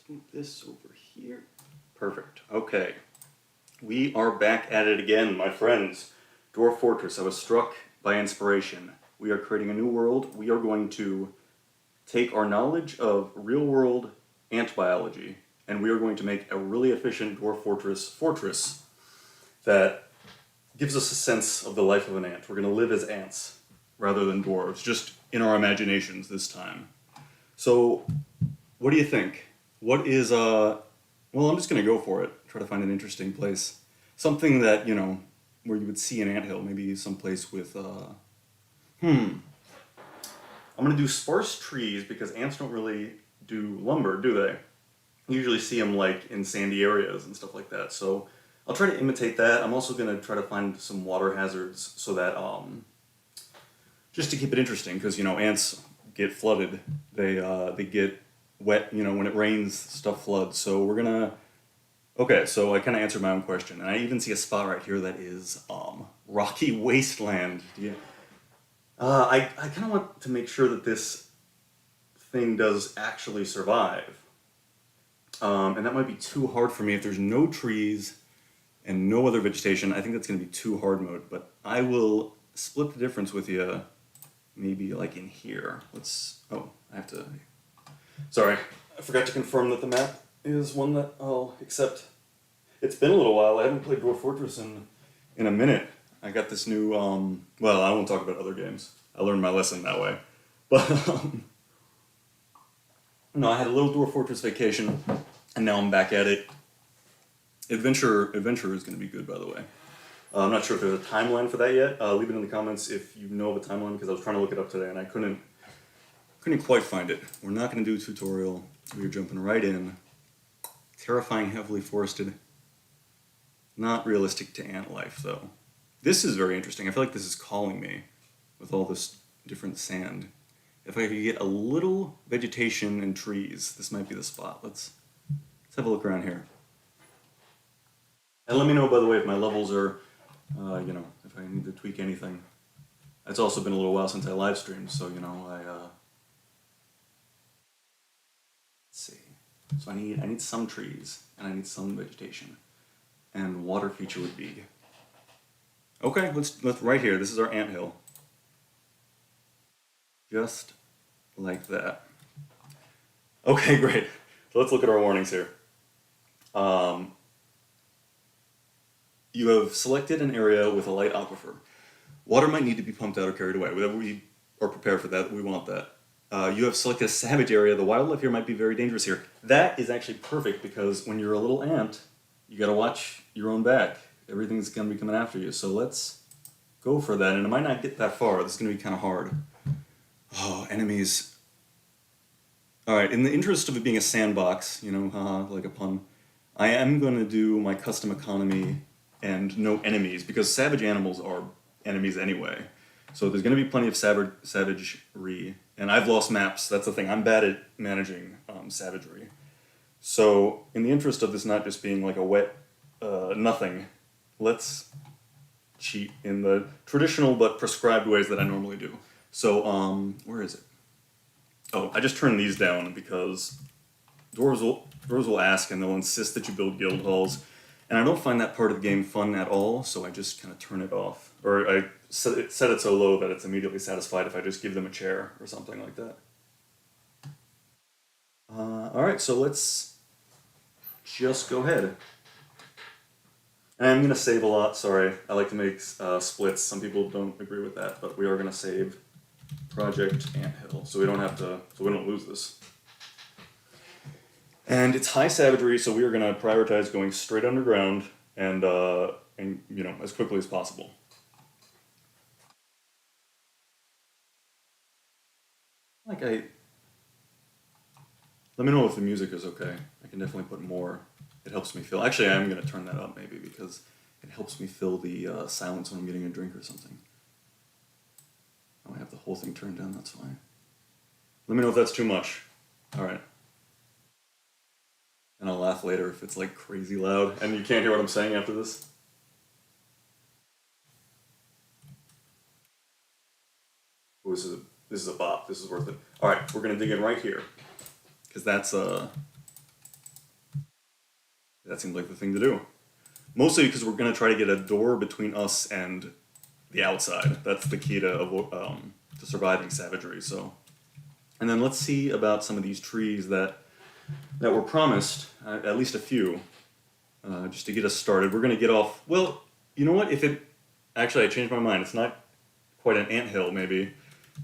move this over here. Perfect. Okay. We are back at it again, my friends. Dwarf Fortress. I was struck by inspiration. We are creating a new world. We are going to take our knowledge of real-world ant biology, and we are going to make a really efficient Dwarf Fortress that gives us a sense of the life of an ant. We're going to live as ants rather than dwarves, just in our imaginations this time. So, what do you think? What is, well, I'm just going to go for it. Try to find an interesting place. Something that, you know, where you would see an anthill. Maybe someplace with, I'm going to do sparse trees because ants don't really do lumber, do they? You usually see them, like, in sandy areas and stuff like that. So, I'll try to imitate that. I'm also going to try to find some water hazards so that, just to keep it interesting, because, you know, ants get flooded. They get wet, you know, when it rains, stuff floods. So we're gonna, okay, so I kind of answered my own question. And I even see a spot right here that is, rocky wasteland. I kind of want to make sure that this thing does actually survive. And that might be too hard for me if there's no trees and no other vegetation. I think that's going to be too hard mode, but I will split the difference with you maybe like in here. Oh, I have to, sorry, I forgot to confirm that the map is one that I'll accept. It's been a little while. I haven't played Dwarf Fortress in a minute. I got this new, well, I won't talk about other games. I learned my lesson that way. But, no, I had a little Dwarf Fortress vacation, and now I'm back at it. Adventure is going to be good, by the way. I'm not sure if there's a timeline for that yet. Leave it in the comments if you know of a timeline, because I was trying to look it up today and I couldn't quite find it. We're not going to do a tutorial. We're jumping right in. Terrifying, heavily forested. Not realistic to ant life, though. This is very interesting. I feel like this is calling me with all this different sand. If I could get a little vegetation and trees, this might be the spot. Let's have a look around here. And let me know, by the way, if my levels are, you know, if I need to tweak anything. It's also been a little while since I live streamed, so, you know, let's see. So I need some trees, and I need some vegetation. And water feature would be. Okay, let's right here. This is our anthill. Just like that. Okay, great. So let's look at our warnings here. You have selected an area with a light aquifer. Water might need to be pumped out or carried away. We are prepared for that. We want that. You have selected a savage area. The wildlife here might be very dangerous here. That is actually perfect because when you're a little ant, you got to watch your own back. Everything's going to be coming after you. So let's go for that. And it might not get that far. This is going to be kind of hard. Oh, enemies. All right, in the interest of it being a sandbox, you know, haha, like a pun, I am going to do my custom economy and no enemies, because savage animals are enemies anyway. So there's going to be plenty of savagery, and I've lost maps. That's the thing. I'm bad at managing savagery. So in the interest of this not just being like a wet nothing, let's cheat in the traditional but prescribed ways that I normally do. So, where is it? Oh, I just turned these down because dwarves will ask and they'll insist that you build guild halls. And I don't find that part of the game fun at all, so I just kind of turn it off. Or I set it so low that it's immediately satisfied if I just give them a chair or something like that. Alright, so let's just go ahead. And I'm going to save a lot, sorry. I like to make splits. Some people don't agree with that, but we are going to save Project Anthill, so we don't have to, so we don't lose this. And it's high savagery, so we are going to prioritize going straight underground and you know, as quickly as possible. Let me know if the music is okay. I can definitely put more. It helps me feel. Actually, I am going to turn that up maybe because it helps me fill the silence when I'm getting a drink or something. Oh, I have the whole thing turned down, that's why. Let me know if that's too much. Alright. And I'll laugh later if it's like crazy loud and you can't hear what I'm saying after this. Oh, this is a bop. This is worth it. Alright, we're going to dig in right here. Because that's That seems like the thing to do. Mostly because we're going to try to get a door between us and the outside. That's the key to surviving savagery. So, and then let's see about some of these trees that were promised. At least a few, just to get us started. We're going to get off. Well, you know what? If it actually, I changed my mind. It's not quite an anthill. Maybe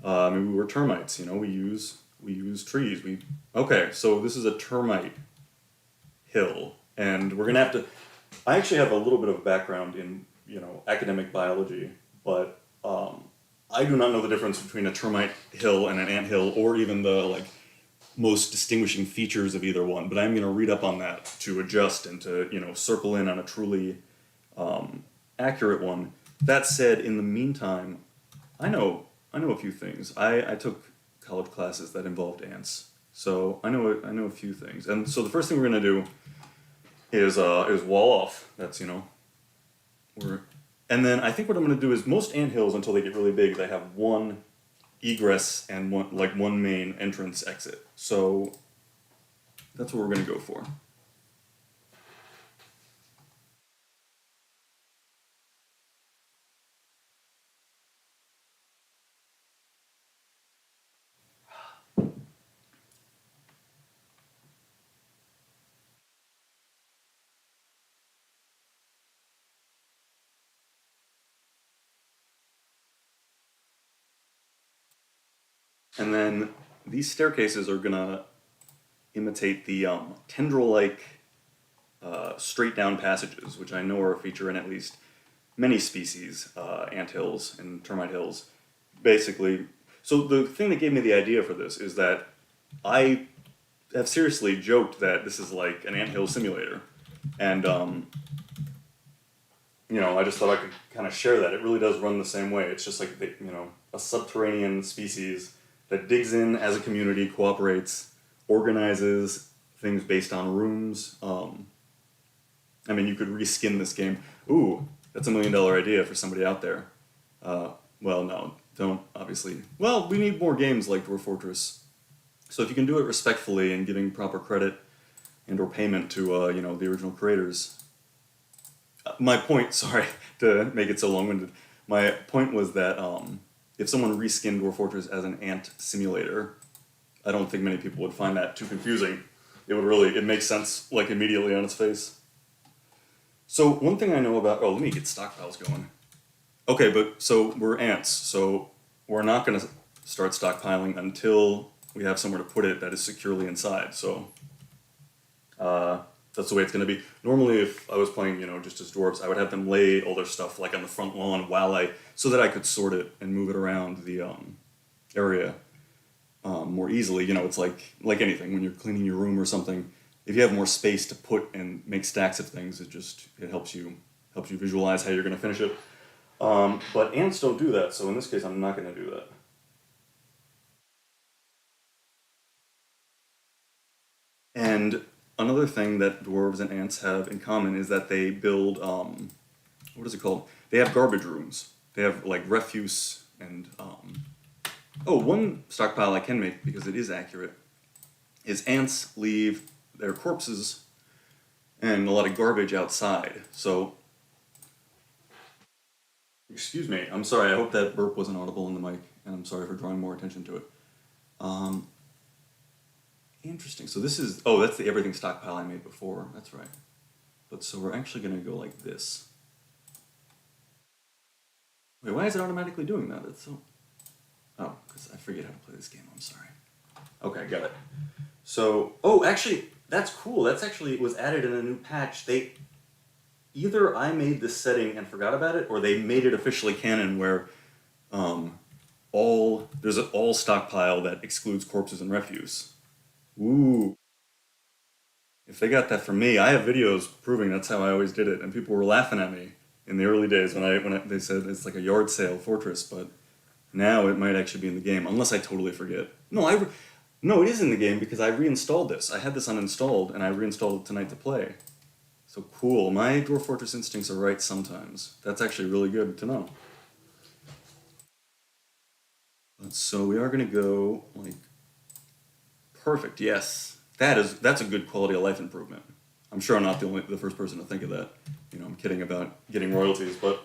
maybe we're termites. You know, we use trees. Okay. So this is a termite hill, and we're gonna have to. I actually have a little bit of background in academic biology, but I do not know the difference between a termite hill and an anthill, or even the most distinguishing features of either one. But I'm going to read up on that to adjust and to circle in on a truly accurate one. That said, in the meantime, I know a few things. I took college classes that involved ants, so I know a few things. And so the first thing we're going to do is wall off. That's and then I think what I'm going to do is most anthills until they get really big, they have one egress and one main entrance exit. So that's what we're going to go for. And then these staircases are going to imitate the tendril-like straight down passages, which I know are a feature in at least many species, ant hills and termite hills. Basically, so the thing that gave me the idea for this is that I have seriously joked that this is like an anthill simulator, and I just thought I could kind of share that. It really does run the same way. It's just like a subterranean species that digs in as a community, cooperates, organizes things based on rooms. I mean, you could reskin this game. Ooh, that's $1 million idea for somebody out there. Well, no, don't, obviously. Well, we need more games like Dwarf Fortress. So if you can do it respectfully and giving proper credit and or payment to, the original creators. My point, sorry to make it so long-winded, my point was that if someone reskinned Dwarf Fortress as an ant simulator, I don't think many people would find that too confusing. It makes sense, immediately on its face. So one thing I know about, let me get stockpiles going. Okay, but so we're ants, so we're not going to start stockpiling until we have somewhere to put it that is securely inside. So that's the way it's going to be. Normally, if I was playing, just as dwarves, I would have them lay all their stuff on the front lawn so that I could sort it and move it around the area more easily. It's like anything when you're cleaning your room or something. If you have more space to put and make stacks of things, it helps you visualize how you're going to finish it. But ants don't do that, so in this case, I'm not going to do that. And another thing that dwarves and ants have in common is that they build, what is it called? They have garbage rooms. They have refuse and, one stockpile I can make, because it is accurate, is ants leave their corpses and a lot of garbage outside. So, excuse me, I'm sorry, I hope that burp wasn't audible in the mic, and I'm sorry for drawing more attention to it. Interesting. So this is, that's the everything stockpile I made before. That's right. But so we're actually going to go like this. Wait, why is it automatically doing that? It's so... Oh, because I forget how to play this game. I'm sorry. Okay, got it. So, actually, that's cool. That's actually, it was added in a new patch. Either I made this setting and forgot about it, or they made it officially canon where there's an all stockpile that excludes corpses and refuse. Ooh. If they got that from me, I have videos proving that's how I always did it, and people were laughing at me in the early days when they said it's like a yard sale fortress, but now it might actually be in the game, unless I totally forget. No, it is in the game because I reinstalled this. I had this uninstalled, and I reinstalled it tonight to play. So cool. My Dwarf Fortress instincts are right sometimes. That's actually really good to know. So we are going to go perfect. Yes, that's a good quality of life improvement. I'm sure I'm not the first person to think of that. You know, I'm kidding about getting royalties, but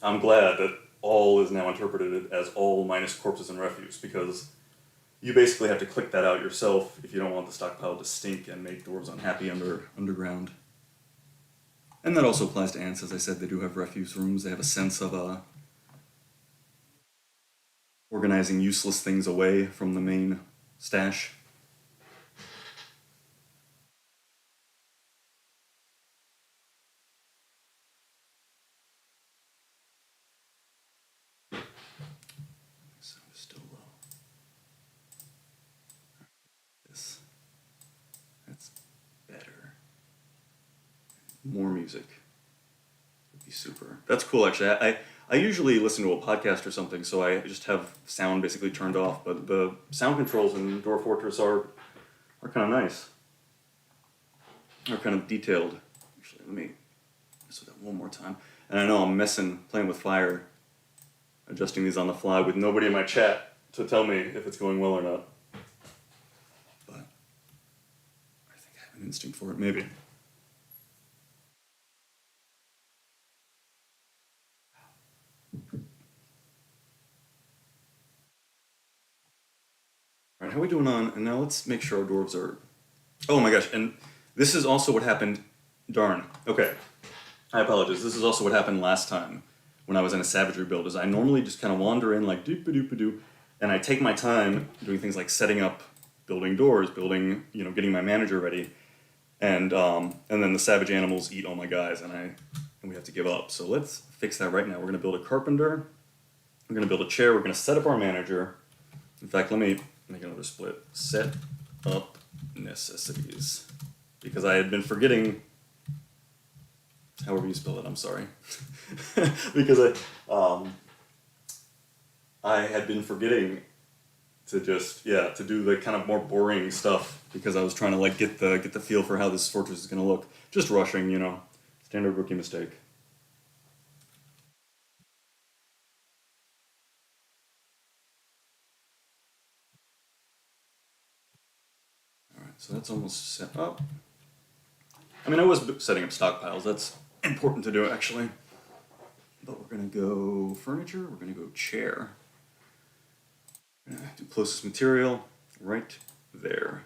I'm glad that all is now interpreted as all minus corpses and refuse, because you basically have to click that out yourself if you don't want the stockpile to stink and make dwarves unhappy underground. And that also applies to ants. As I said, they do have refuse rooms. They have a sense of organizing useless things away from the main stash. Sound is still low. That's better. More music would be super. That's cool, actually. I usually listen to a podcast or something, so I just have sound basically turned off. But the sound controls in Dwarf Fortress are kind of nice. They're kind of detailed. Actually, let me mess with that one more time. And I know I'm playing with fire, adjusting these on the fly with nobody in my chat to tell me if it's going well or not. But I think I have an instinct for it, maybe. Alright, how are we doing on? And now let's make sure our dwarves are... Oh my gosh, and this is also what happened... Darn. Okay. I apologize. This is also what happened last time when I was in a savagery build, is I normally just kind of wander in like doop-a-doop-a-doo, and I take my time doing things like setting up, building doors, getting my manager ready, and then the savage animals eat all my guys, and we have to give up. So let's fix that right now. We're going to build a carpenter, we're going to build a chair, we're going to set up our manager. In fact, let me make another split. Set up necessities. Because I had been forgetting, however you spell it, I'm sorry. Because I had been forgetting to to do the kind of more boring stuff, because I was trying to like get the feel for how this fortress is going to look. Just rushing, standard rookie mistake. Alright, so that's almost set up. I mean, I was setting up stockpiles. That's important to do, actually. But we're going to go furniture. We're going to go chair. We're going to do closest material right there.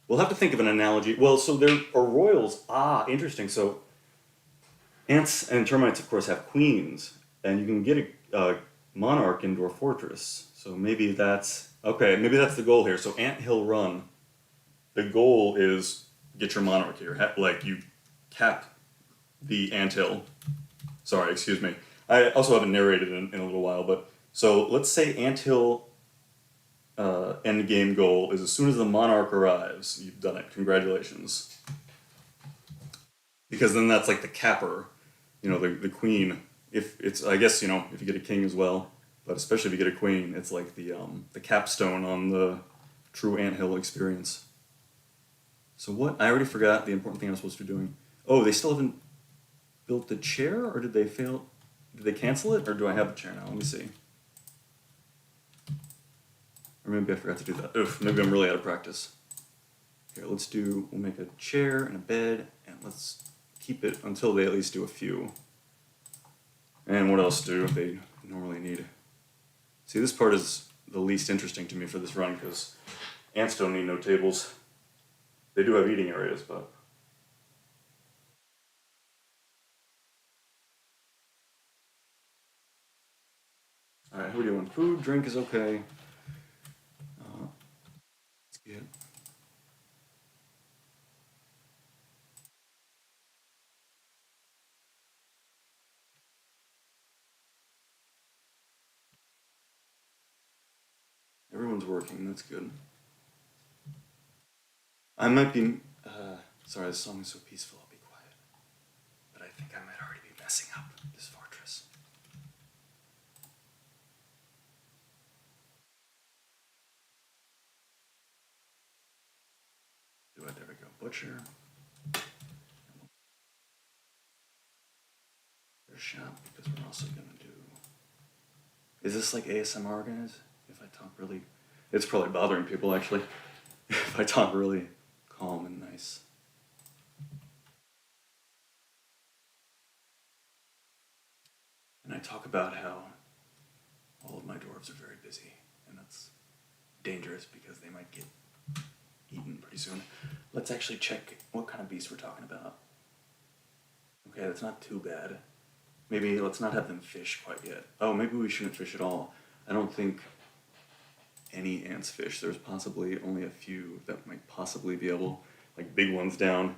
We'll have to think of an analogy. Well, so there are royals. Ah, interesting. So ants and termites, of course, have queens. And you can get a monarch in Dwarf Fortress. So maybe that's... Okay, maybe that's the goal here. So Anthill Run. The goal is... get your monarch here. Like, you cap the anthill. Sorry, excuse me. I also haven't narrated in a little while, but... So, let's say anthill end game goal is as soon as the monarch arrives, you've done it. Congratulations. Because then that's like the capper, the queen. If it's, I guess, if you get a king as well, but especially if you get a queen, it's like the capstone on the true anthill experience. So what? I already forgot the important thing I'm supposed to be doing. Oh, they still haven't built the chair, or did they fail? Did they cancel it, or do I have the chair now? Let me see. Or maybe I forgot to do that. Oof, maybe I'm really out of practice. Here, we'll make a chair and a bed, and let's keep it until they at least do a few. And what else do they normally need? See, this part is the least interesting to me for this run, because ants don't need no tables. They do have eating areas, but... Alright, who are we doing? Food, drink is okay. Let's get... Everyone's working, that's good. I might be... sorry, this song is so peaceful, I'll be quiet. But I think I might already be messing up this fortress. There we go. Butcher. Shop, because we're also going to do... Is this like ASMR, guys? If I talk really... It's probably bothering people, actually. If I talk really calm and nice. And I talk about how all of my dwarves are very busy, and that's dangerous because they might get eaten pretty soon. Let's actually check what kind of beast we're talking about. Okay, that's not too bad. Maybe let's not have them fish quite yet. Oh, maybe we shouldn't fish at all. I don't think any ants fish. There's possibly only a few that might possibly be able, like big ones down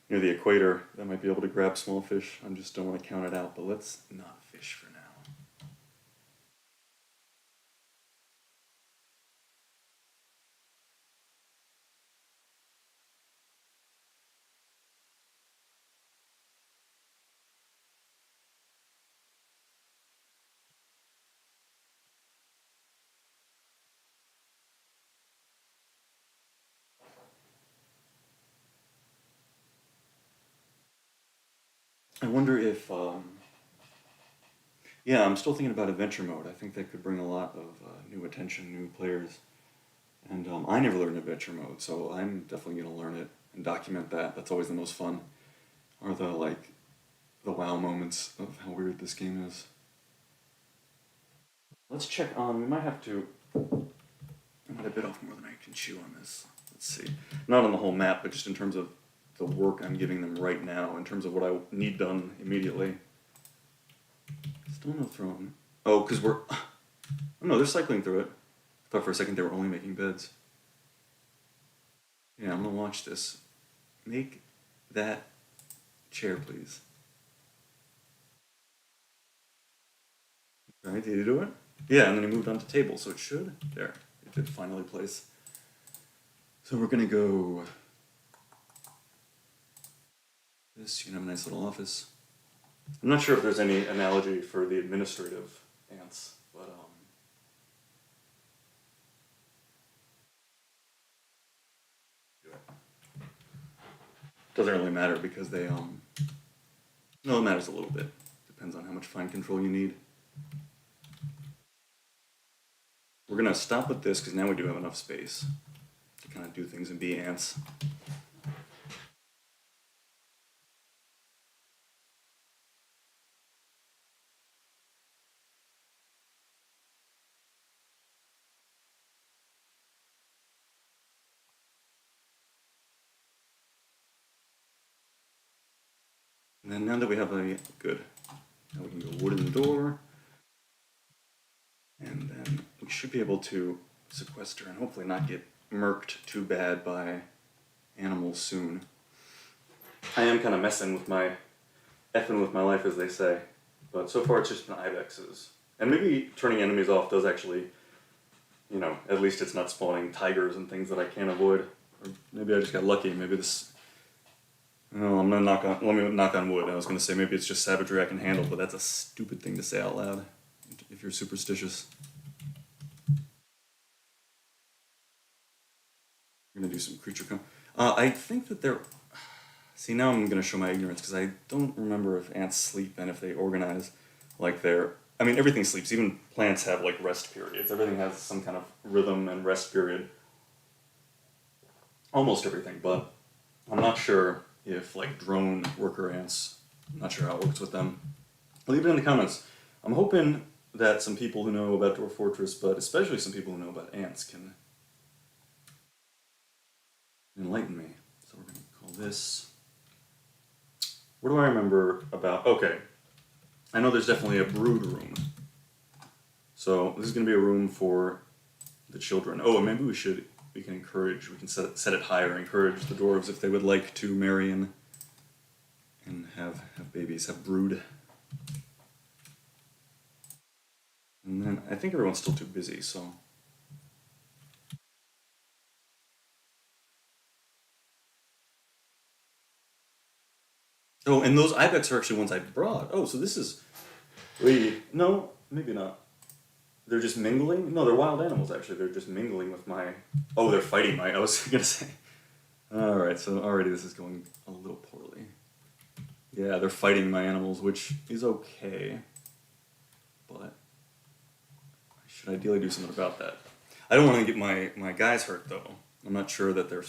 near the equator, that might be able to grab small fish. I just don't want to count it out, but let's not fish for now. I wonder if, yeah, I'm still thinking about adventure mode. I think that could bring a lot of new attention, new players. And I never learned adventure mode, so I'm definitely going to learn it and document that. That's always the most fun. Are the, like, the wow moments of how weird this game is. Let's check on, we might have to, I might have bit off more than I can chew on this. Let's see. Not on the whole map, but just in terms of the work I'm giving them right now, in terms of what I need done immediately. Still no throne. Oh, because we're, oh no, they're cycling through it. I thought for a second they were only making beds. Yeah, I'm gonna watch this. Make that chair, please. Right, did you do it? Yeah, and then he moved on to table, so it should. There, it did finally place. So we're gonna go this. You can have a nice little office. I'm not sure if there's any analogy for the administrative ants, but do it. Doesn't really matter because they no, it matters a little bit. Depends on how much fine control you need. We're gonna stop with this because now we do have enough space to kind of do things and be ants. And then now that we have a good, now we can go wood in the door, and then we should be able to sequester and hopefully not get murked too bad by animals soon. I am kind of effing with my life, as they say, but so far it's just been ibexes. And maybe turning enemies off does actually, you know, at least it's not spawning tigers and things that I can't avoid. Or maybe I just got lucky. Maybe this. No, I'm gonna let me knock on wood. I was gonna say maybe it's just savagery I can handle, but that's a stupid thing to say out loud if you're superstitious. We're gonna do some creature I think that they're. See, now I'm gonna show my ignorance because I don't remember if ants sleep and if they organize like they're. I mean, everything sleeps. Even plants have like rest periods. Everything has some kind of rhythm and rest period. Almost everything, but I'm not sure if like drone worker ants. I'm not sure how it works with them. Leave it in the comments. I'm hoping that some people who know about Dwarf Fortress, but especially some people who know about ants, can enlighten me. So we're gonna call this. What do I remember about? Okay, I know there's definitely a brood room. So this is gonna be a room for the children. Oh, and maybe we can encourage. We can set it higher. Encourage the dwarves if they would like to marry and have babies, have brood. And then I think everyone's still too busy, so. Oh, and those ibex are actually ones I brought. Oh, so this is. Wait, no, maybe not. They're just mingling? No, they're wild animals, actually. They're just mingling with my. Oh, they're fighting my. I was gonna say. Alright, so already this is going a little poorly. Yeah, they're fighting my animals, which is okay. But I should ideally do something about that. I don't want to get my guys hurt, though. I'm not sure that they're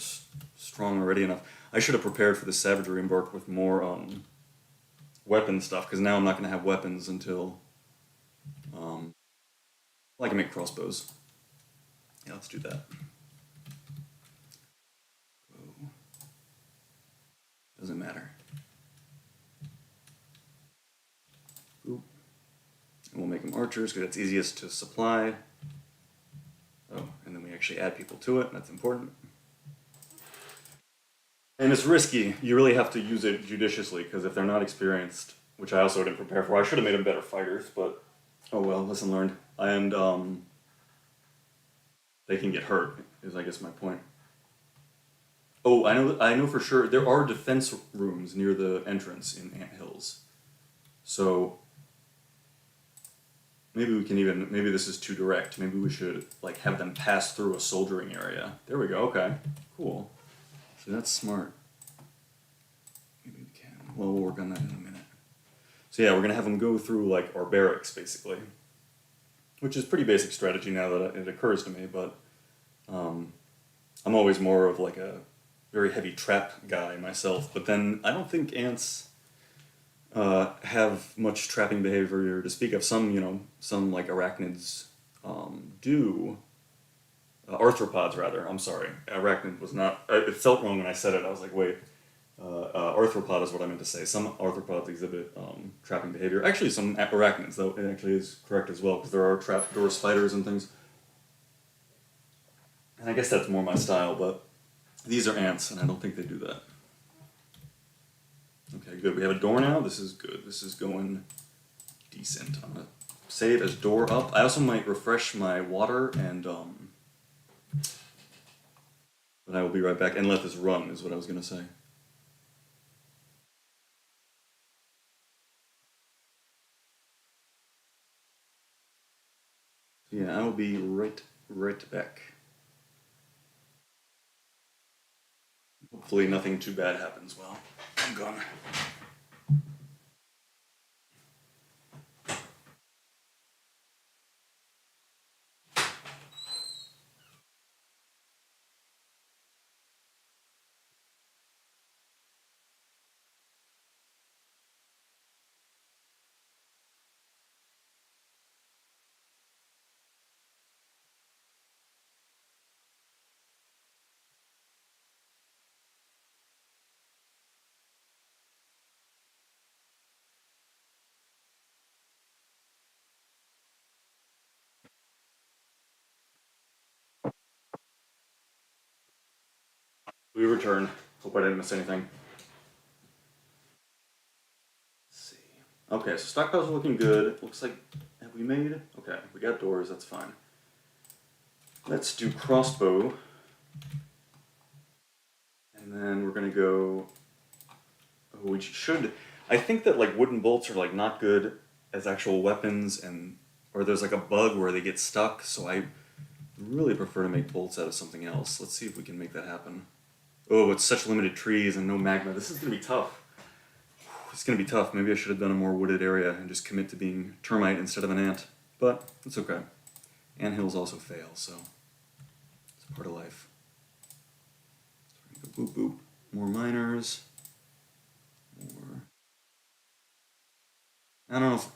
strong already enough. I should have prepared for the savagery embark with more weapon stuff, because now I'm not going to have weapons until I can make crossbows. Yeah, let's do that. Oh, doesn't matter. Oop. And we'll make them archers because it's easiest to supply. Oh, and then we actually add people to it. That's important. And it's risky. You really have to use it judiciously because if they're not experienced, which I also didn't prepare for, I should have made them better fighters, but oh well, lesson learned. And they can get hurt. Is I guess my point. Oh, I know for sure there are defense rooms near the entrance in Anthills. So maybe we can even maybe this is too direct. Maybe we should like have them pass through a soldiering area. There we go. Okay, cool. So that's smart. Maybe we can. Well, we'll work on that in a minute. So yeah, we're gonna have them go through like our barracks basically, which is pretty basic strategy now that it occurs to me. But I'm always more of like a very heavy trap guy myself. But then I don't think ants have much trapping behavior to speak of. Some, some like arachnids do. Arthropods, rather. I'm sorry. Arachnid was not. It felt wrong when I said it. I was like, wait. Arthropod is what I meant to say. Some arthropods exhibit trapping behavior. Actually, some arachnids, though, it actually is correct as well, because there are trapdoor spiders and things. And I guess that's more my style, but these are ants, and I don't think they do that. Okay, good. We have a door now. This is good. This is going decent. I'm going to save as door up. I also might refresh my water, and but I will be right back. And let this run, is what I was going to say. Yeah, I will be right back. Hopefully nothing too bad happens while I'm gone. We return. Hope I didn't miss anything. Let's see. Okay, so stockpiles are looking good. Looks like, have we made? Okay, we got doors, that's fine. Let's do crossbow. And then we're gonna go, oh, we should, I think that like wooden bolts are like not good as actual weapons and, or there's like a bug where they get stuck, so I really prefer to make bolts out of something else. Let's see if we can make that happen. Oh, it's such limited trees and no magma. This is gonna be tough. It's gonna be tough. Maybe I should have done a more wooded area and just commit to being termite instead of an ant. But it's okay. Anthills also fail, so it's part of life. So we're gonna go boop boop. More miners. More. I don't know if.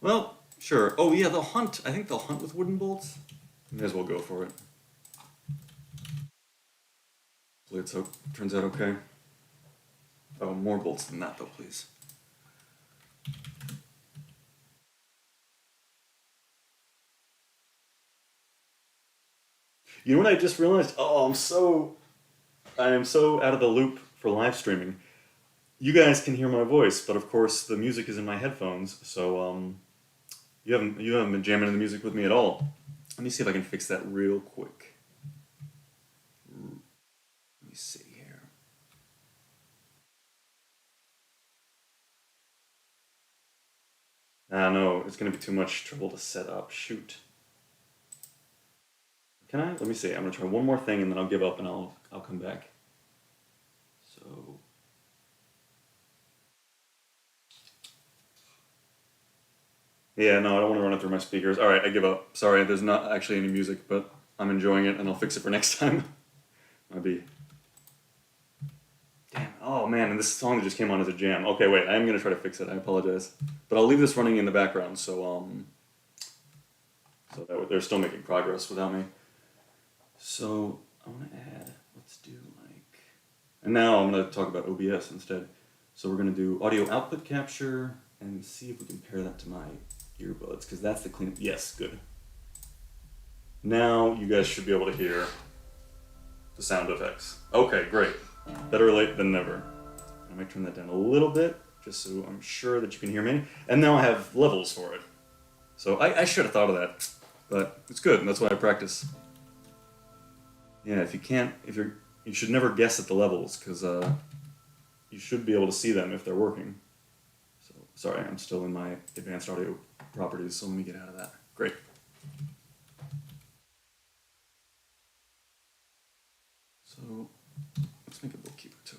Well, sure. Oh yeah, they'll hunt. I think they'll hunt with wooden bolts. May as well go for it. Hopefully it turns out okay. Oh, more bolts than that though, please. You know what I just realized? Oh, I am so out of the loop for live streaming. You guys can hear my voice, but of course the music is in my headphones, so you haven't been jamming in the music with me at all. Let me see if I can fix that real quick. Let me see here. Ah, no, it's gonna be too much trouble to set up. Shoot. Can I? Let me see. I'm gonna try one more thing and then I'll give up and I'll come back. So. Yeah, no, I don't want to run it through my speakers. All right, I give up. Sorry, there's not actually any music, but I'm enjoying it and I'll fix it for next time. Might be. Damn. Oh man, and this song just came on as a jam. Okay, wait, I am gonna try to fix it. I apologize, but I'll leave this running in the background. So So they're still making progress without me. So I want to add, let's do like, and now I'm going to talk about OBS instead. So we're going to do audio output capture and see if we can pair that to my earbuds, because that's the clean. Yes, good. Now you guys should be able to hear the sound effects. Okay, great. Better late than never. I might turn that down a little bit, just so I'm sure that you can hear me. And now I have levels for it. So I should have thought of that, but it's good, and that's why I practice. Yeah, you should never guess at the levels, because you should be able to see them if they're working. So, sorry, I'm still in my advanced audio properties, so let me get out of that. Great. So, let's make a bookkeeper too.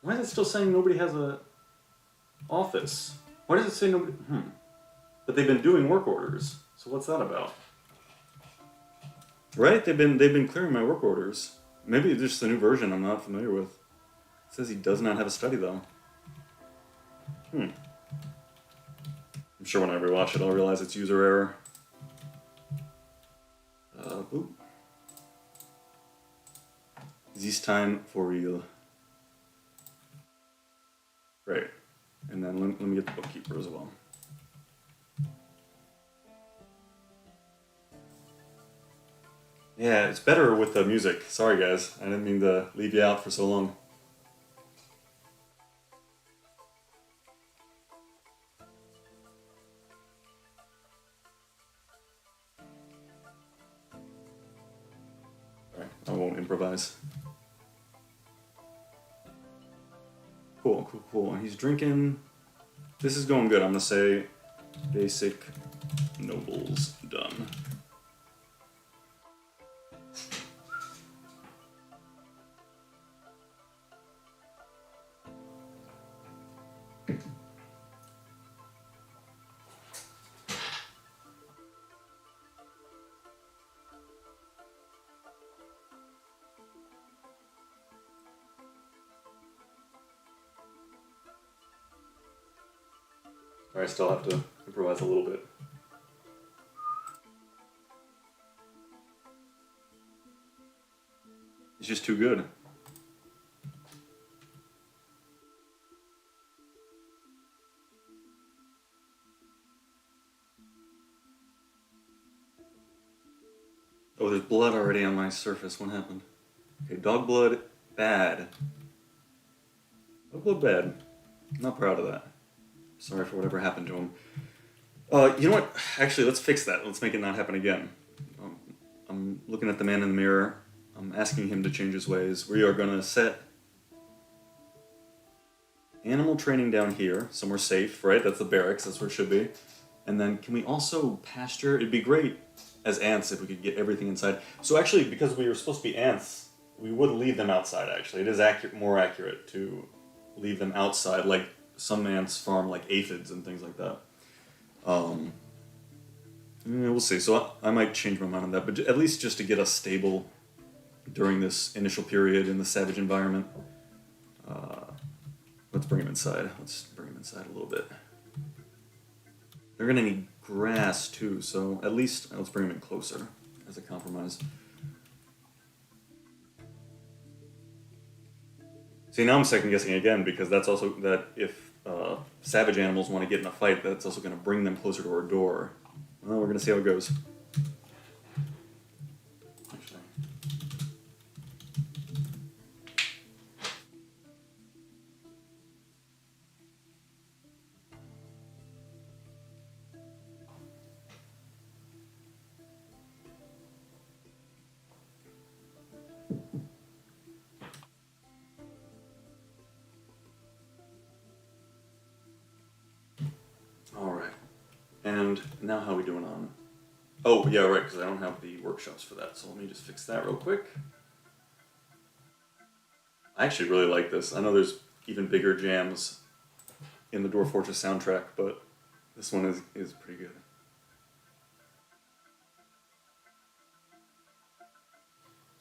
Why is it still saying nobody has a office? Why does it say nobody? But they've been doing work orders. So what's that about? Right? They've been clearing my work orders. Maybe it's just a new version I'm not familiar with. It says he does not have a study though. I'm sure when I rewatch it I'll realize it's user error. Boop. This time for real. Great. And then let me get the bookkeeper as well. Yeah, it's better with the music. Sorry guys, I didn't mean to leave you out for so long. Alright, I won't improvise. Cool. He's drinking. This is going good. I'm gonna say basic nobles done. I still have to improvise a little bit. It's just too good. Oh, there's blood already on my surface. What happened? Okay, dog blood, bad. Dog blood, bad. I'm not proud of that. Sorry for whatever happened to him. You know what? Actually, let's fix that. Let's make it not happen again. I'm looking at the man in the mirror. I'm asking him to change his ways. We are going to set animal training down here, somewhere safe, right? That's the barracks. That's where it should be. And then can we also pasture? It'd be great as ants if we could get everything inside. So actually, because we were supposed to be ants, we would leave them outside, actually. It is more accurate to leave them outside, like some ants farm like aphids and things like that. We'll see. So I might change my mind on that, but at least just to get us stable during this initial period in the savage environment. Let's bring him inside. Let's bring him inside a little bit. They're gonna need grass too, so at least let's bring him in closer as a compromise. See, now I'm second guessing again because that's also that if savage animals want to get in a fight, that's also going to bring them closer to our door. Well, we're going to see how it goes. Alright. And now how are we doing on... Oh, yeah, right, because I don't have the workshops for that, so let me just fix that real quick. I actually really like this. I know there's even bigger jams in the Dwarf Fortress soundtrack, but this one is pretty good.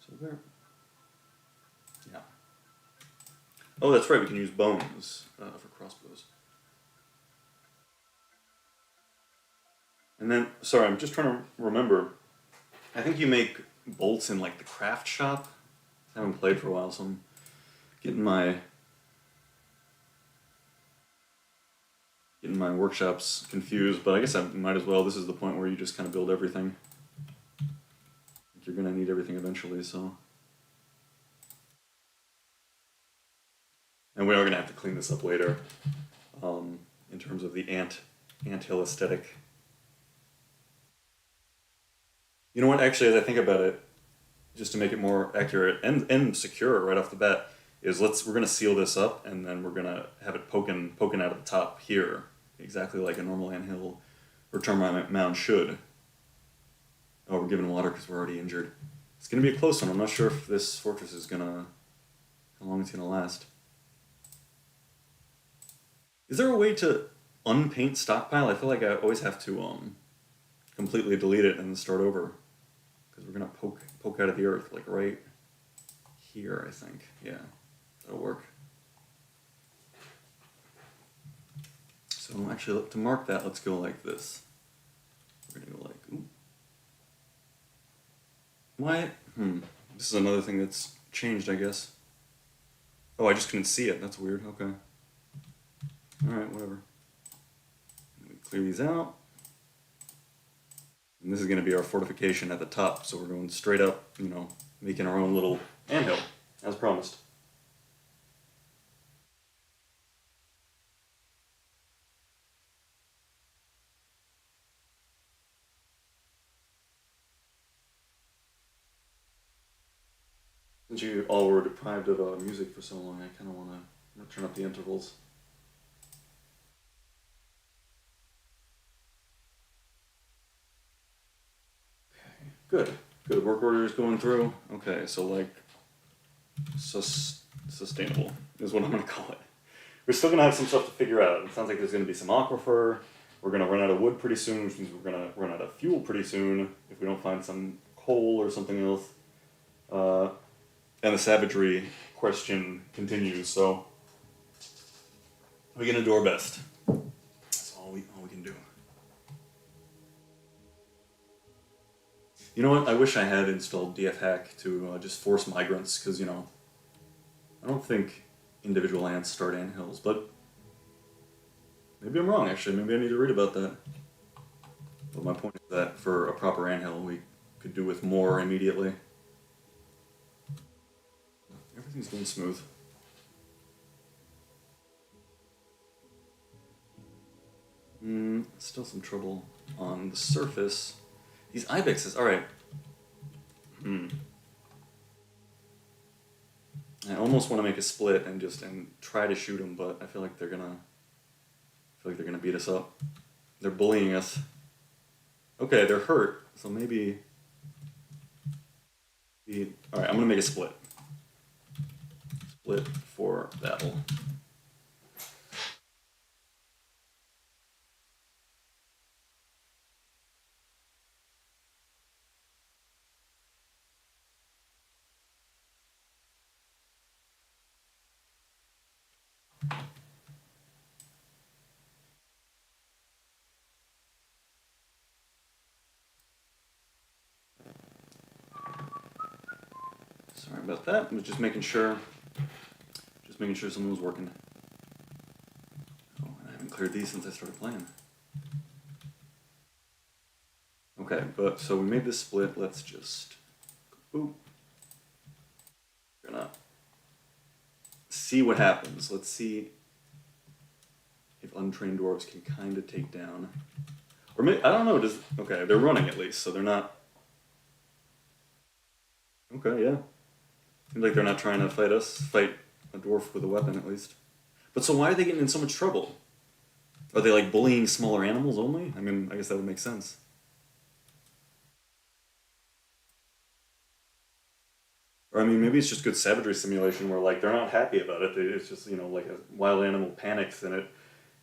So there... Yeah. Oh, that's right, we can use bones for crossbows. And then, sorry, I'm just trying to remember. I think you make bolts in like the craft shop. I haven't played for a while, so I'm getting my workshops confused. But I guess I might as well. This is the point where you just kind of build everything. You're gonna need everything eventually, so. And we are gonna have to clean this up later, in terms of the anthill aesthetic. You know what? Actually, as I think about it, just to make it more accurate and secure right off the bat, is we're gonna seal this up and then we're gonna have it poking out of the top here, exactly like a normal anthill or termite mound should. Oh, we're giving water because we're already injured. It's gonna be a close one. I'm not sure if this fortress is gonna how long it's gonna last. Is there a way to unpaint stockpile? I feel like I always have to completely delete it and then start over because we're gonna poke out of the earth like right here. I think yeah, that'll work. So actually, to mark that, let's go like this. We're gonna go like ooh. Why? This is another thing that's changed, I guess. Oh, I just couldn't see it. That's weird. Okay. Alright, whatever. We clear these out. And this is going to be our fortification at the top, so we're going straight up, making our own little anthill, as promised. Since you all were deprived of music for so long, I kind of want to turn up the intervals. Okay, good. Good. Work order is going through. Okay, so like sustainable is what I'm going to call it. We're still going to have some stuff to figure out. It sounds like there's going to be some aquifer. We're going to run out of wood pretty soon, which means we're going to run out of fuel pretty soon if we don't find some coal or something else. And the savagery question continues, so we're going to do our best. That's all we can do. You know what? I wish I had installed DF hack to just force migrants, because, I don't think individual ants start anthills, but maybe I'm wrong, actually. Maybe I need to read about that. But my point is that for a proper anthill, we could do with more immediately. Everything's going smooth. Still some trouble on the surface. These ibexes, alright. I almost want to make a split and try to shoot them, but I feel like they're gonna beat us up. They're bullying us. Okay, they're hurt, so maybe. Alright, I'm gonna make a split. Split for battle. Sorry about that. I'm just making sure someone was working. Oh, and I haven't cleared these since I started playing. Okay, but so we made this split. Let's just we're gonna see what happens. Let's see if untrained dwarves can kind of take down. Or maybe, I don't know. Okay, they're running at least, so they're not. Okay, yeah. Seems like they're not trying to fight a dwarf with a weapon at least. But so why are they getting in so much trouble? Are they like bullying smaller animals only? I mean, I guess that would make sense. Or I mean, maybe it's just good savagery simulation where like they're not happy about it. It's just like a wild animal panics and it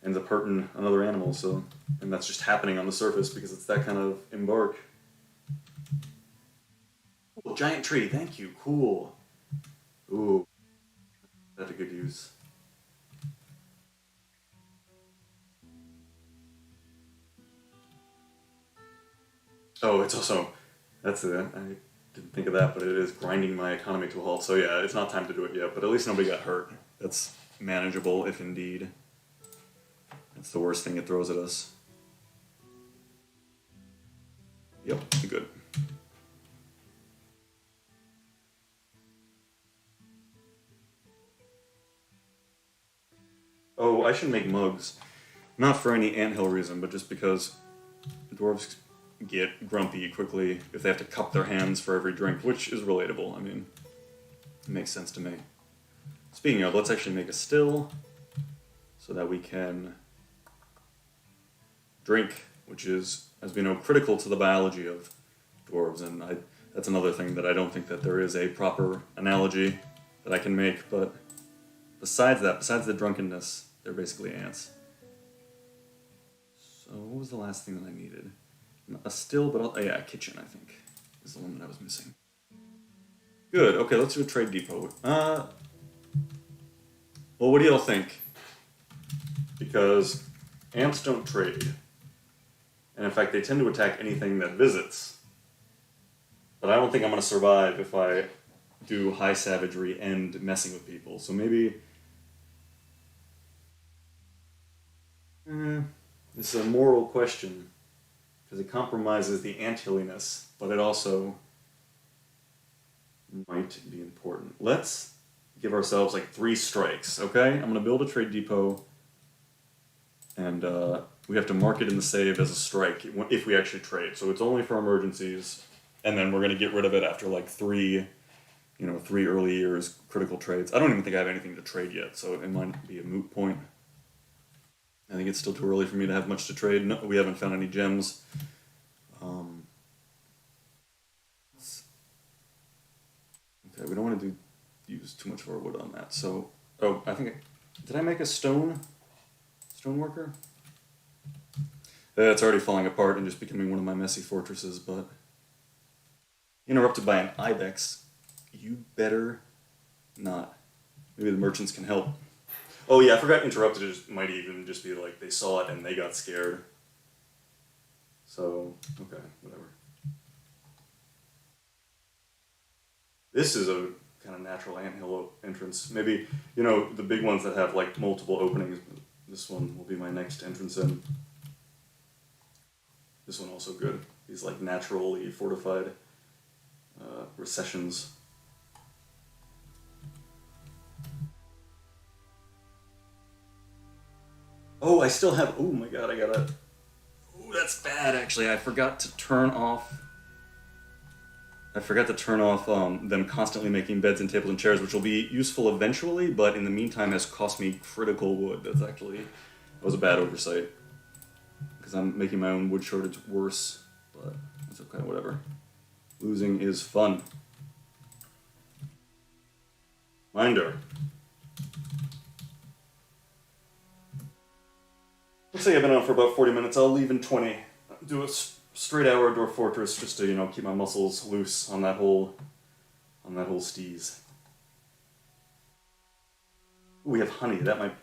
ends up hurting another animal. So and that's just happening on the surface because it's that kind of embark. Oh, giant tree, thank you. Cool. Ooh. That's a good use. Oh, it's also, that's it. I didn't think of that, but it is grinding my economy to a halt. So yeah, it's not time to do it yet, but at least nobody got hurt. That's manageable, if indeed. That's the worst thing it throws at us. Yep, good. Oh, I should make mugs. Not for any anthill reason, but just because dwarves get grumpy quickly if they have to cup their hands for every drink, which is relatable. I mean, it makes sense to me. Speaking of, let's actually make a still so that we can drink, which is, as we know, critical to the biology of dwarves, and that's another thing that I don't think that there is a proper analogy that I can make, but besides that, besides the drunkenness, they're basically ants. So what was the last thing that I needed? A still, but yeah, a kitchen, I think, is the one that I was missing. Good, okay, let's do a trade depot. Well, what do y'all think? Because ants don't trade. And in fact, they tend to attack anything that visits. But I don't think I'm going to survive if I do high savagery and messing with people. So maybe... this is a moral question. Because it compromises the anthilliness, but it also might be important. Let's give ourselves like 3 strikes, okay? I'm going to build a trade depot, and we have to mark it in the save as a strike if we actually trade. So it's only for emergencies, and then we're going to get rid of it after like 3 early years critical trades. I don't even think I have anything to trade yet, so it might be a moot point. I think it's still too early for me to have much to trade. No, we haven't found any gems. Okay, we don't want to use too much of our wood on that. So, oh, I think did I make a stoneworker? It's already falling apart and just becoming one of my messy fortresses. But interrupted by an ibex. You better not. Maybe the merchants can help. Oh yeah, I forgot interrupted it might even just be like they saw it and they got scared. So, okay, whatever. This is a kind of natural anthill entrance. Maybe, the big ones that have like multiple openings. This one will be my next entrance in. This one also good. These like naturally fortified recessions. Oh, I still have... Oh my god, I gotta... Oh, that's bad, actually. I forgot to turn off them constantly making beds and tables and chairs, which will be useful eventually, but in the meantime has cost me critical wood. That was a bad oversight. Because I'm making my own wood shortage worse, but that's okay, whatever. Losing is fun. Minder. Looks like I've been on for about 40 minutes. I'll leave in 20. Do a straight hour Dwarf Fortress just to, keep my muscles loose on that whole steez. Ooh, we have honey. That might...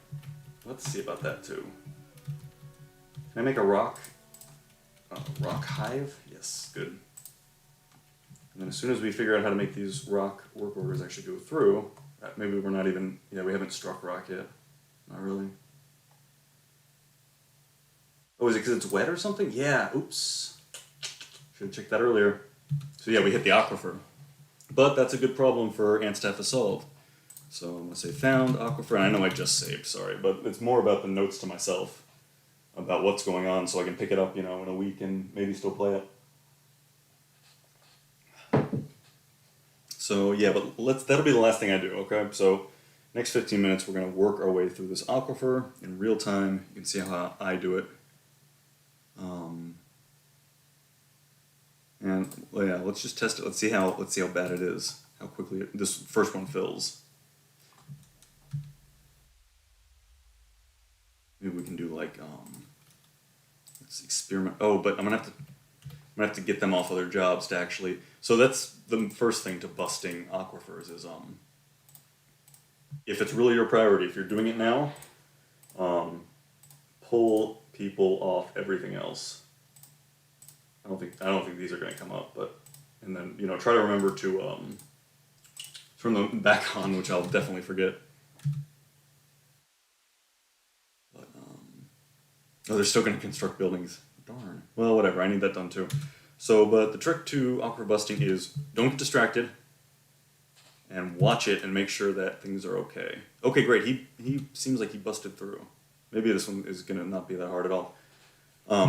Let's see about that, too. Can I make a rock hive? Yes, good. And then as soon as we figure out how to make these rock work orders actually go through, maybe we're not even... Yeah, we haven't struck rock yet. Not really. Oh, is it because it's wet or something? Yeah, oops. Should have checked that earlier. So yeah, we hit the aquifer. But that's a good problem for ants to have to solve. So I'm going to say found aquifer, and I know I just saved, sorry, but it's more about the notes to myself about what's going on so I can pick it up, in a week and maybe still play it. So yeah, but that'll be the last thing I do, okay? So next 15 minutes we're going to work our way through this aquifer in real time. You can see how I do it. And yeah, let's just test it. Let's see how bad it is. How quickly this first one fills. Maybe we can do like let's experiment. Oh, but I'm gonna have to get them off of their jobs to actually. So that's the first thing to busting aquifers is if it's really your priority, if you're doing it now, um, pull people off everything else. I don't think these are going to come up, but and then try to remember to turn them back on, which I'll definitely forget. But oh, they're still going to construct buildings. Darn. Well, whatever. I need that done too. So, but the trick to aqua busting is don't get distracted and watch it and make sure that things are okay. Okay, great. He seems like he busted through. Maybe this one is going to not be that hard at all.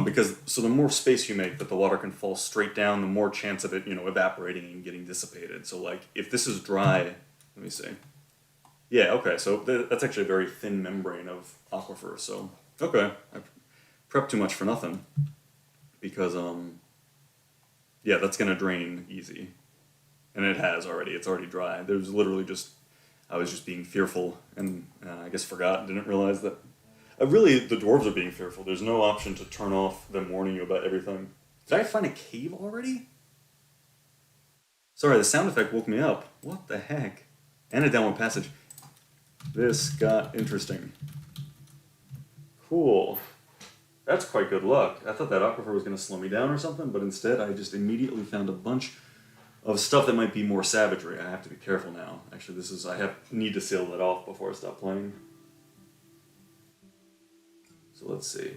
Because so the more space you make that the water can fall straight down, the more chance of it, evaporating and getting dissipated. So like if this is dry, let me see. Yeah, okay. So that's actually a very thin membrane of aquifer. So okay, I prepped too much for nothing because yeah, that's gonna drain easy, and it has already. It's already dry. There's literally just I was just being fearful and I guess forgot, didn't realize that. Really, the dwarves are being fearful. There's no option to turn off them warning you about everything. Did I find a cave already? Sorry, the sound effect woke me up. What the heck? And a downward passage. This got interesting. Cool. That's quite good luck. I thought that aquifer was going to slow me down or something, but instead I just immediately found a bunch of stuff that might be more savagery. I have to be careful now. Actually, need to seal that off before I stop playing. So let's see.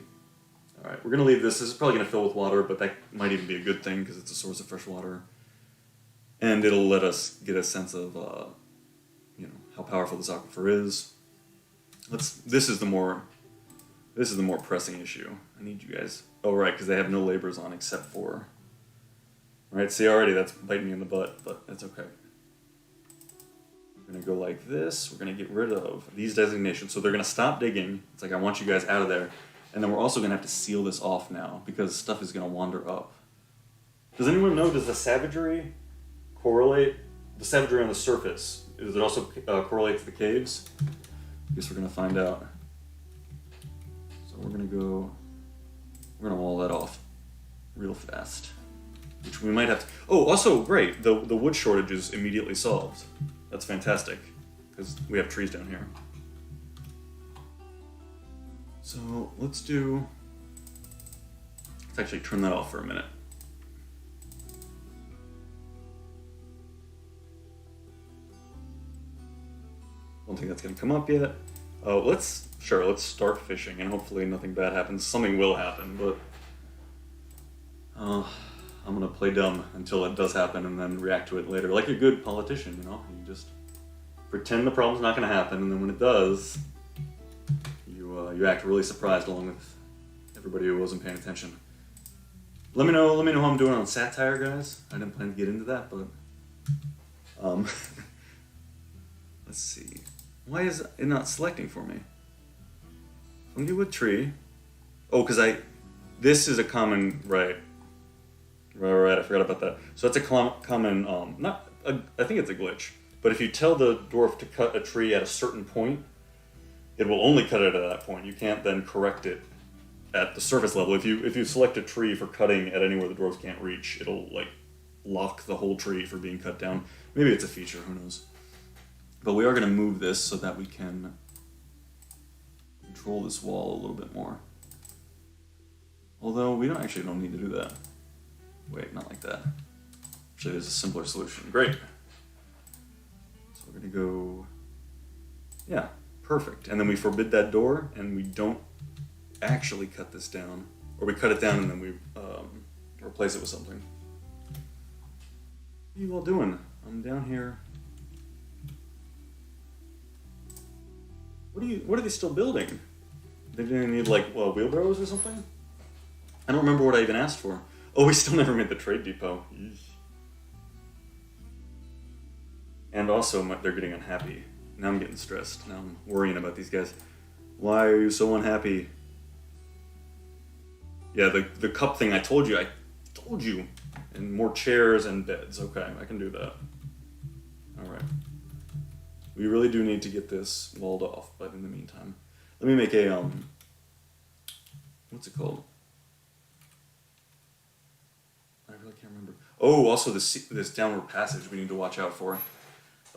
All right, we're going to leave this. This is probably going to fill with water, but that might even be a good thing because it's a source of fresh water. And it'll let us get a sense of, how powerful this aquifer is. This is the more pressing issue. I need you guys. Oh, right, because they have no labors on except for. Right, see, already that's biting me in the butt, but that's okay. We're going to go like this. We're going to get rid of these designations. So they're going to stop digging. It's like, I want you guys out of there. And then we're also going to have to seal this off now because stuff is going to wander up. Does anyone know, does the savagery correlate, the savagery on the surface, does it also correlate to the caves? I guess we're going to find out. So we're going to wall that off real fast. Which we might have to... Oh, also, great, the wood shortage is immediately solved. That's fantastic, because we have trees down here. So let's actually turn that off for a minute. Don't think that's going to come up yet. Let's start fishing, and hopefully nothing bad happens. Something will happen, but I'm going to play dumb until it does happen and then react to it later. Like a good politician, You just pretend the problem's not going to happen, and then when it does, you act really surprised along with everybody who wasn't paying attention. Let me know how I'm doing on satire, guys. I didn't plan to get into that, but let's see. Why is it not selecting for me? Fungi wood tree. Oh, because this is a common, right, I forgot about that. So that's a common, I think it's a glitch. But if you tell the dwarf to cut a tree at a certain point, it will only cut it at that point. You can't then correct it at the surface level. If you select a tree for cutting at anywhere the dwarves can't reach, it'll like lock the whole tree for being cut down. Maybe it's a feature, who knows. But we are going to move this so that we can control this wall a little bit more. Although we don't need to do that. Wait, not like that. Actually, there's a simpler solution. Great. So we're going to go... Yeah, perfect. And then we forbid that door, and we don't actually cut this down. Or we cut it down, and then we replace it with something. What are you all doing? I'm down here. What are they still building? They didn't need, like, wheelbarrows or something? I don't remember what I even asked for. Oh, we still never made the trade depot. Eesh. And also, they're getting unhappy. Now I'm getting stressed. Now I'm worrying about these guys. Why are you so unhappy? Yeah, the cup thing, I told you. And more chairs and beds. Okay, I can do that. Alright. We really do need to get this walled off, but in the meantime, let me make a, what's it called? I really can't remember. Oh, also this downward passage we need to watch out for.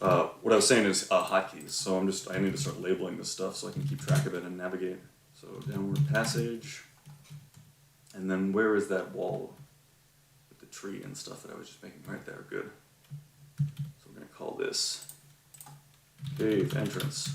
What I was saying is hotkeys. So I need to start labeling this stuff so I can keep track of it and navigate. So downward passage. And then where is that wall with the tree and stuff that I was just making? Right there, good. So we're going to call this cave entrance.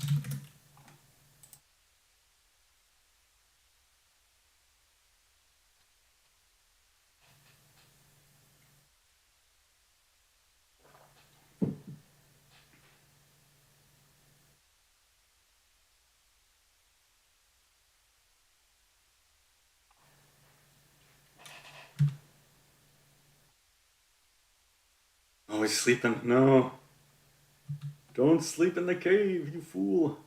Oh, he's sleeping. No. Don't sleep in the cave, you fool.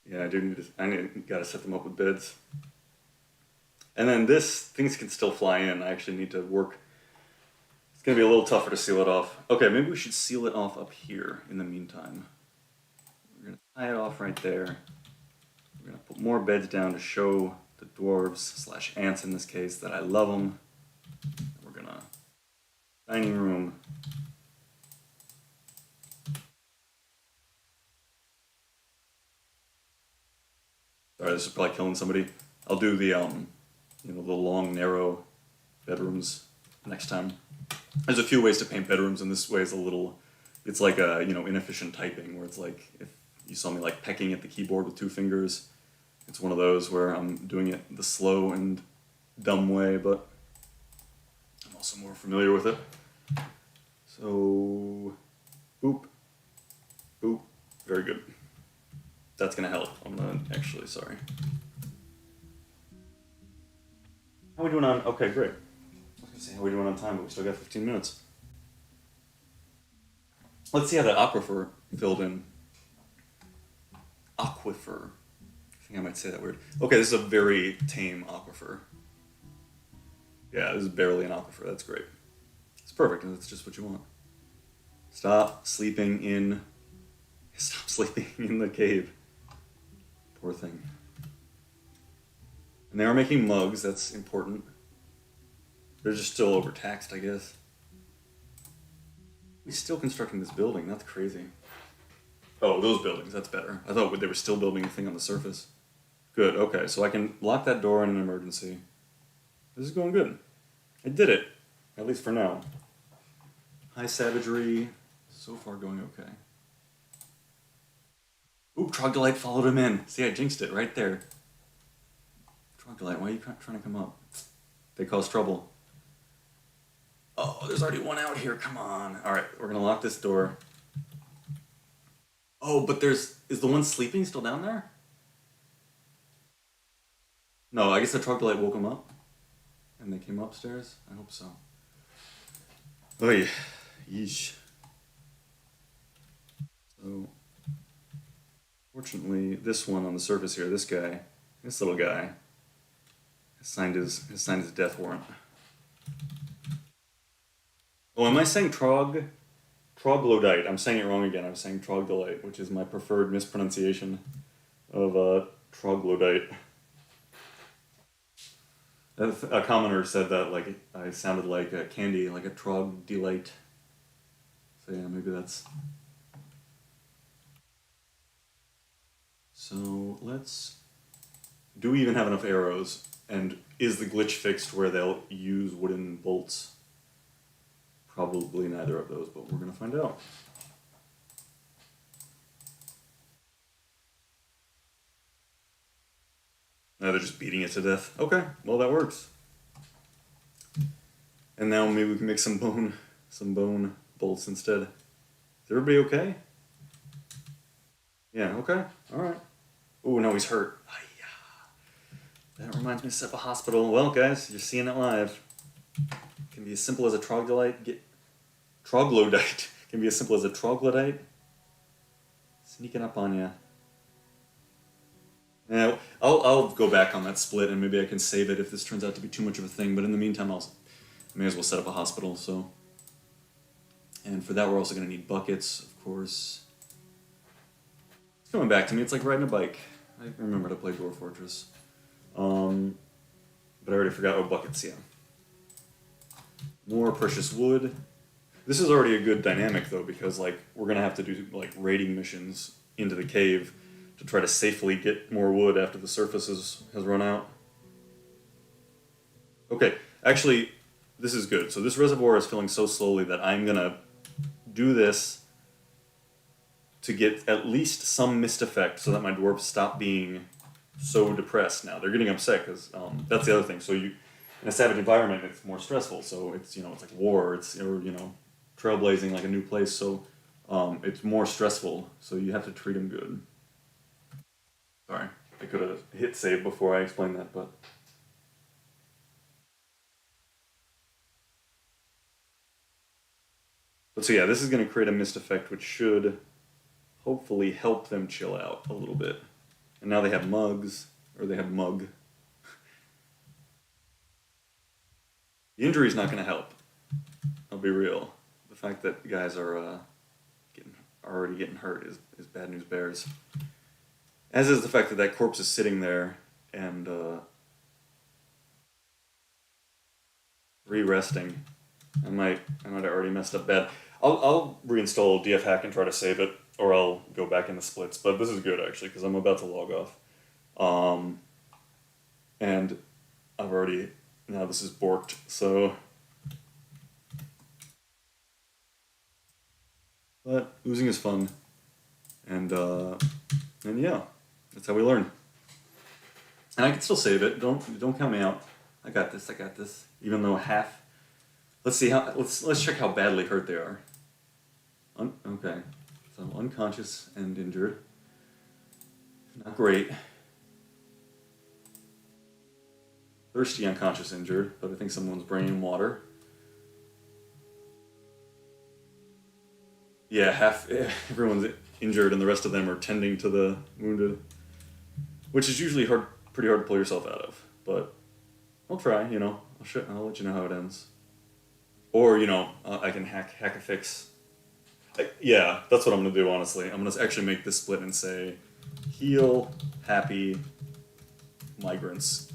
Yeah, I do need to, gotta set them up with beds. And then things can still fly in. I actually need to work. It's gonna be a little tougher to seal it off. Okay, maybe we should seal it off up here in the meantime. We're gonna tie it off right there. We're gonna put more beds down to show the dwarves / ants in this case that I love them. We're gonna dining room. Sorry, this is probably killing somebody. I'll do the the long narrow bedrooms next time. There's a few ways to paint bedrooms, and this way is it's like a inefficient typing where it's like if you saw me like pecking at the keyboard with 2 fingers. It's one of those where I'm doing it the slow and dumb way, but I'm also more familiar with it. So, boop, boop, very good. That's gonna help. I'm gonna actually, sorry. How are we doing on, okay, great. I was gonna say how are we doing on time, but we still got 15 minutes. Let's see how that aquifer filled in. Aquifer. I think I might say that word. Okay, this is a very tame aquifer. Yeah, this is barely an aquifer. That's great. It's perfect, and that's just what you want. Stop sleeping in the cave. Poor thing. And they are making mugs. That's important. They're just still overtaxed, I guess. We're still constructing this building. That's crazy. Oh, those buildings. That's better. I thought they were still building a thing on the surface. Good. Okay, so I can lock that door in an emergency. This is going good. I did it. At least for now. High savagery. So far going okay. Ooh, Trogdolite followed him in. See, I jinxed it right there. Trogdolite, why are you trying to come up? They cause trouble. Oh, there's already one out here. Come on. Alright, we're going to lock this door. Oh, but is the one sleeping still down there? No, I guess the Trogdolite woke him up. And they came upstairs? I hope so. Oy. Yeesh. So, fortunately, this one on the surface here, this little guy, has signed his death warrant. Oh, am I saying troglodyte? I'm saying it wrong again. I'm saying trogdolite, which is my preferred mispronunciation of troglodyte. A commenter said that like I sounded like a candy, like a trogdolite. So yeah, maybe that's. So do we even have enough arrows? And is the glitch fixed where they'll use wooden bolts? Probably neither of those, but we're going to find out. No, they're just beating it to death. Okay, well that works. And now maybe we can make some bone bolts instead. Is everybody okay? Yeah, okay, alright. Oh, no, he's hurt. That reminds me to set up a hospital. Well, guys, you're seeing it live. It can be as simple as a troglodyte. Troglodyte. Can be as simple as a troglodyte. Sneaking up on you. Yeah, I'll go back on that split and maybe I can save it if this turns out to be too much of a thing. But in the meantime, I may as well set up a hospital. So, and for that, we're also going to need buckets, of course. It's coming back to me. It's like riding a bike. I remember to play Dwarf Fortress. But I already forgot what buckets, yeah. More precious wood. This is already a good dynamic though, because like we're gonna have to do like raiding missions into the cave to try to safely get more wood after the surface has run out. Okay, actually, this is good. So this reservoir is filling so slowly that I'm gonna do this to get at least some mist effect so that my dwarves stop being so depressed now. They're getting upset because that's the other thing. So you, in a savage environment, it's more stressful. So it's, it's like war. It's, or trailblazing like a new place. So it's more stressful. So you have to treat them good. Sorry, I could have hit save before I explained that, but so yeah, this is going to create a mist effect, which should hopefully help them chill out a little bit. And now they have mugs, or they have mug. The injury's not going to help. I'll be real. The fact that guys are getting already getting hurt is bad news bears. As is the fact that that corpse is sitting there and re-resting. I might have already messed up bad. I'll reinstall DF hack and try to save it, or I'll go back in the splits. But this is good actually because I'm about to log off. And I've already now this is borked, so. But losing is fun, and yeah, that's how we learn. And I can still save it. Don't count me out. I got this. I got this. Even though half. Let's see how. Let's check how badly hurt they are. Okay, so unconscious and injured. Not great. Thirsty, unconscious, injured, but I think someone's bringing water. Yeah, half everyone's injured, and the rest of them are tending to the wounded, which is usually pretty hard to pull yourself out of. But I'll try. I'll let you know how it ends. Or I can hack a fix. Yeah, that's what I'm gonna do. Honestly, I'm gonna actually make this split and say, heal, happy, migrants,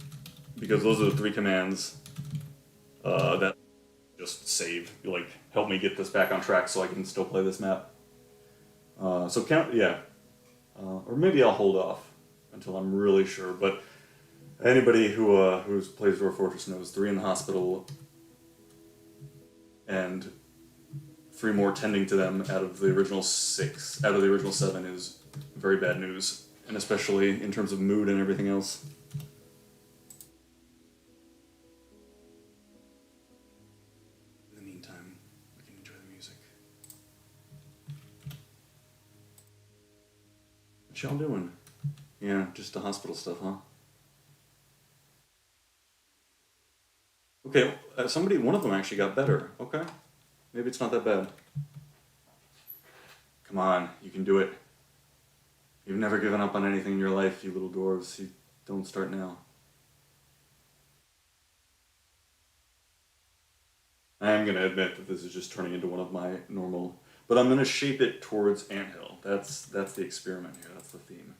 because those are the three commands that just save. Like, help me get this back on track so I can still play this map. So count, yeah, or maybe I'll hold off until I'm really sure. But anybody who plays Dwarf Fortress knows 3 in the hospital and 3 more tending to them out of the original 6, out of the original 7 is very bad news, and especially in terms of mood and everything else. In the meantime, we can enjoy the music. What y'all doing? Yeah, just the hospital stuff, huh? Okay, one of them actually got better. Okay, maybe it's not that bad. Come on, you can do it. You've never given up on anything in your life, you little dwarves. You don't start now. I am going to admit that this is just turning into one of my normal, but I'm going to shape it towards Anthill. That's the experiment here. That's the theme.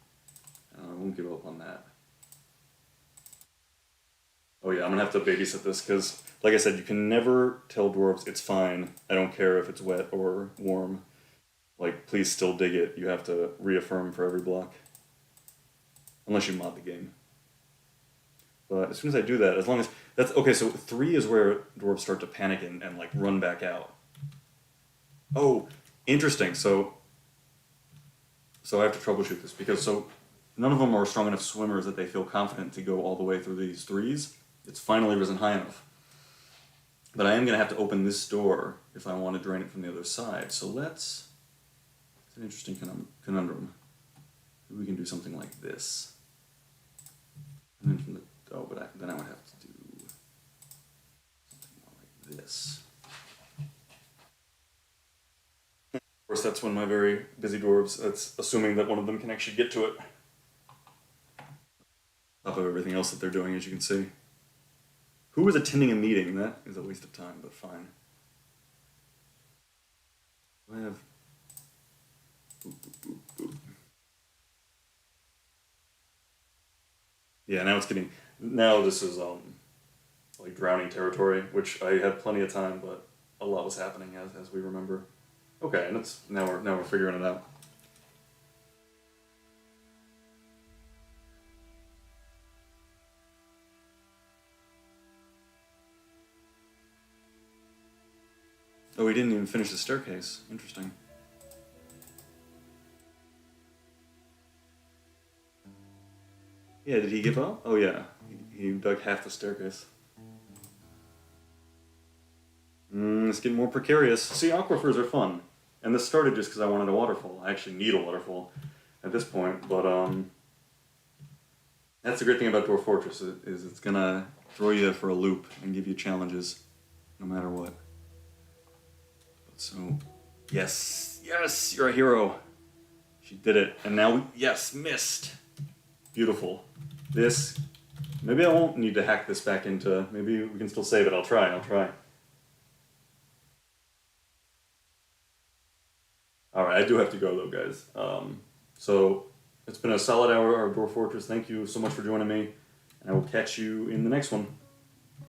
I won't give up on that. Oh yeah, I'm gonna have to babysit this because, like I said, you can never tell dwarves it's fine. I don't care if it's wet or warm. Like, please still dig it. You have to reaffirm for every block, unless you mod the game. But as soon as I do that, as long as that's okay. So 3 is where dwarves start to panic and like run back out. Oh, interesting. So I have to troubleshoot this because none of them are strong enough swimmers that they feel confident to go all the way through these 3s. It's finally risen high enough. But I am going to have to open this door if I want to drain it from the other side. So it's an interesting conundrum. Maybe we can do something like this. And then from the, then I would have to do something more like this. Of course, that's when my very busy dwarves, that's assuming that one of them can actually get to it. On top of everything else that they're doing, as you can see. Who was attending a meeting? That is a waste of time, but fine. I have... Boop, boop, boop, boop. Yeah, now this is like drowning territory, which I had plenty of time, but a lot was happening as we remember. Okay, and it's now we're figuring it out. Oh, we didn't even finish the staircase. Interesting. Yeah, did he give up? Oh yeah, he dug half the staircase. It's getting more precarious. See, aquifers are fun. And this started just because I wanted a waterfall. I actually need a waterfall at this point, but that's the great thing about Dwarf Fortress is it's gonna throw you for a loop and give you challenges, no matter what. So, yes, yes, you're a hero. She did it, and now yes, missed. Beautiful. This, maybe I won't need to hack this back into. Maybe we can still save it. I'll try. I'll try. All right, I do have to go though, guys. So it's been a solid hour of Dwarf Fortress. Thank you so much for joining me, and I will catch you in the next one.